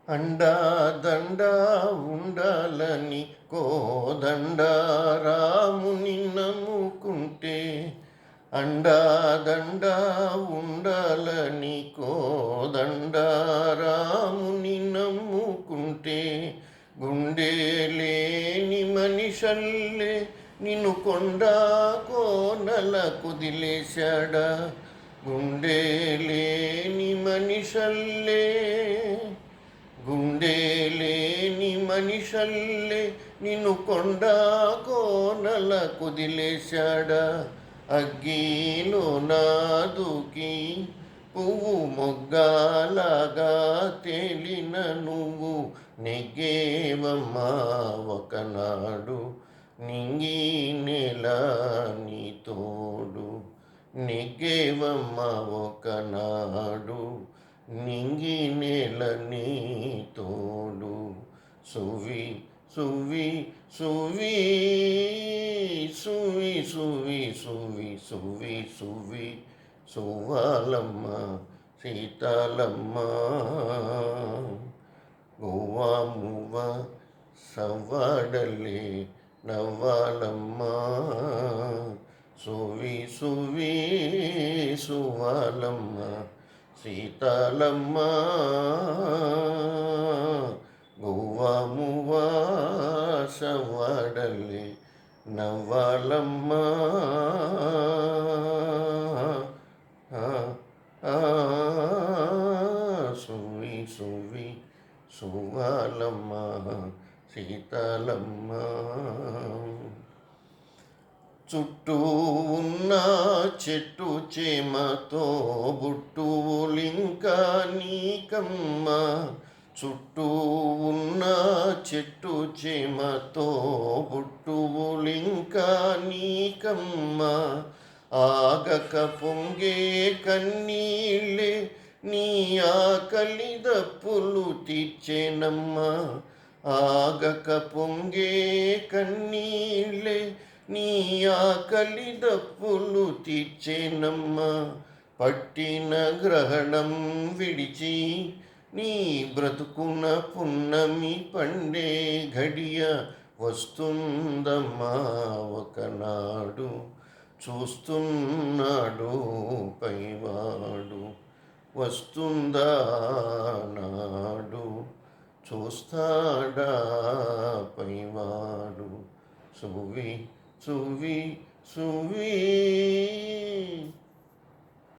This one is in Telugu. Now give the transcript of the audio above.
అండా దండ ఉండాలని కోదండ రాముని నమ్ముకుంటే, అండా దండ ఉండాలని కోదండ రాముని నమ్ముకుంటే, గుండె లేని మనిషల్లే నిన్ను కొండా కోనల కుదిలేశాడా. గుండె లేని మనిషల్లే గుండె లేని మనిషల్లే నిన్ను కొండా కోనల కుదిలేశాడా. అగ్గిలో నాదుకి పువ్వు మొగ్గలాగా తేలిన నువ్వు నెగ్గేవమ్మా ఒకనాడు. నింగి నేల నీ తోడు నెగ్గేవమ్మా ఒకనాడు. నింగి నేల నీ తోడు. సువి సువి సువి సువి సువి సువి సువి సువి సువ్వాలమ్మ సీతాలమ్మ. గువ్వ మువ్వ సవ్వాడలే నవ్వాలమ్మ. సువి సువి సువ్వాలమ్మ సీతాలమ్మ. గువ్వ మువ్వ సవ్వాడలే నవ్వాలమ్మ. సువి సువి సువ్వాలమ్మ సీతాలమ్మ. చుట్టూ ఉన్న చెట్టు చేమతో బుట్టువులింకా నీకమ్మ. చుట్టూ ఉన్న చెట్టు చేమతో బుట్టువులింకా నీకమ్మ. ఆగక పొంగే కన్నీళ్ళే నీ ఆకలి దప్పులు తీర్చేనమ్మా. ఆగక పొంగే కన్నీళ్ళే నీ ఆకలి దప్పులు తీర్చేనమ్మా. పట్టిన గ్రహణం విడిచి నీ బ్రతుకున పున్నమి పండే ఘడియ వస్తుందమ్మా ఒకనాడు. చూస్తున్నాడు పైవాడు వస్తుందా నాడు. చూస్తాడా పైవాడు. సువి సువి సువి